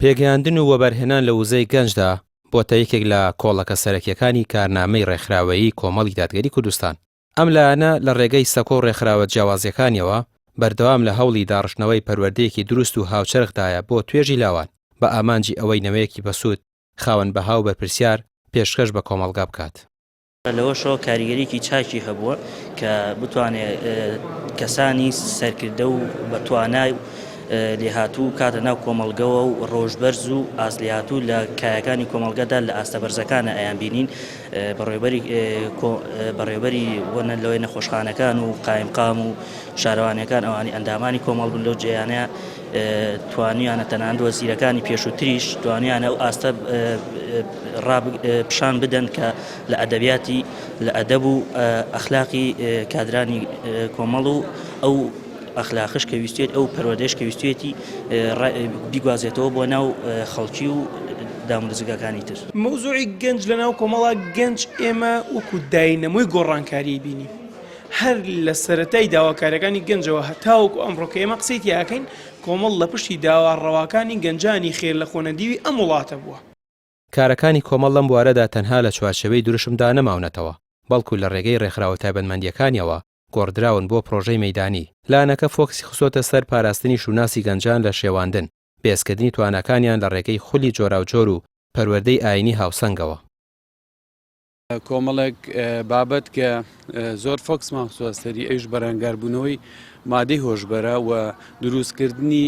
پێگەیاندن و وەبەرهێنان لە وزەی گەنجدا بۆتە یەکێک لە کۆڵەکە سەرەکیەکانی کارنامەی ڕێکخراوەیی کۆمەڵی دادگەری کوردستان. ئەم لایەنە لە ڕێگەی سەکۆ و ڕێکخراوە جیاوازیەکانیەوە بەردەوام لە هەوڵی داڕشتنەوەی پەروەردەیەکی دروست و هاوچەرخدایە بۆ توێژی لاوان بە ئامانجی ئەوەی نەوەیەکی بەسوود خاوەن بەها و بەرپرسیار پێشکەش بە کۆمەڵگا بکات. لەوەشەوە کاریگەریکی چاکی هەبووە کە بتوانێت کەسانی سەرکردە و بەتوانای لێهاتوو کاتە ناو کۆمەڵگەوە و ڕۆژبەرز و ئاسلێهاتوو لە کایەکانی کۆمەڵگەدا لە ئاستەبەرزەکانە ئەیان بینین بەڕێوەبەری وەنە لەوەی نەخۆشخانەکان و قایمقام و شارەوانیەکان ئەوانی ئەندامانی کۆمەڵ بوون لەو جێیانەیە توانیانە تەنانەت وەزیرەکانی پێشووتریش توانیانە ئەو ئاستە پیشان بدەن کە لە ئەدەبیاتی لە ئەدەب و ئەخلاقی کادرانی کۆمەڵ و ئەو ئەخلاقش کە ویستێت ئەو پەروەردەیەش کە ویستێتی بیگوازێتەوە بۆ ناو خەڵکی و دامەزگاکانی تر. مەوزوعی گەنج لە ناو کۆمەڵا گەنج ئێمە وەکو داینەمووی گۆڕانکاری بینی هەر لە سەرەتای داواکارەکانی گەنجەوە هەتاوەکو ئەمڕۆ کە ئێمە قسەی تیاکەین کۆمەڵ لە پشتی داواڕەواکانی گەنجانی خێر لە خۆنەدیوی ئەم وڵاتە بووە. کارەکانی کۆمەڵ لەم بوارەدا تەنها لە چوارچێوەی دروشمدا نەماونەتەوە بەڵکو لە ڕێگەی ڕێکخراوە تایبەتمەندیەکانیەوە گۆڕدراون بۆ پرۆژەی مەیدانی. لایەنەکە فۆکسی خستۆتە سەر پاراستنی شوناسی گەنجان لە شێواندن بێزکردنی توانەکانیان لە ڕێگەی خولی جۆراوجۆر و پەروەردەی ئاینی هاوسەنگەوە. کۆمەڵێک بابەت کە زۆر فۆکسمان خستووەسەری ئەوش بەرەنگاربوونەوەی مادەی هۆشبەرە و دروستکردنی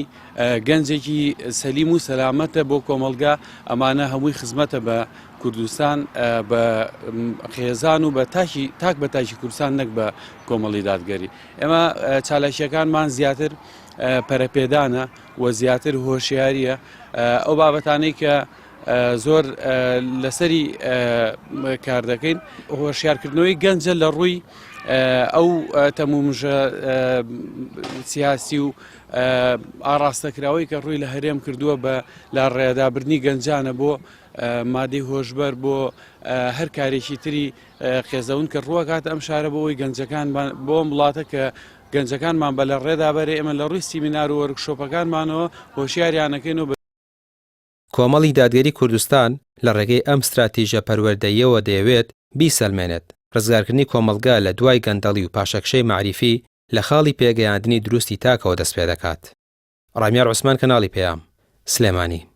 گەنجێکی سەلیم و سەلامەتە بۆ کۆمەڵگا ئەمانە هەمووی خزمەتە بە کوردستان بە خێزان و بە تاک بە تاکی کوردستان نەک بە کۆمەڵی دادگەری. ئێمە چالەکیەکانمان زیاتر پەرەپێدانە و زیاتر هۆشیاریە ئەو بابەتانەی کە زۆر لەسەری کار دەکەین هۆشیارکردنەوەی گەنجە لە ڕووی ئەو تەمومژە سیاسی و ئاراستەکراوەی کە ڕووی لە هەرێم کردووە بە لە ڕێدابردنی گەنجانە بۆ مادەی هۆشبەر بۆ هەر کارێکی تری خێزەون کە ڕووە کاتە ئەم شارە بۆەوەی گەنجەکان بۆ وڵاتە کە گەنجەکانمان بە لە ڕێدابەرێ ئێمە لە ڕووی سیمینار و وەرکشۆپەکانمانەوە هۆشیاریانەکەین. کۆمەڵی دادگەری کوردستان لە ڕێگەی ئەم استراتیژە پەروەردەییەوە دەیەوێت بیسەلمێنێت ڕزگارکردنی کۆمەڵگا لە دوای گەندەڵی و پاشەکشەی معریفی لە خاڵی پێگەیاندنی دروستی تاکەوە دەست پێ دەکات. ڕامیار عوسمان، کەناڵی پێام، سلێمانی.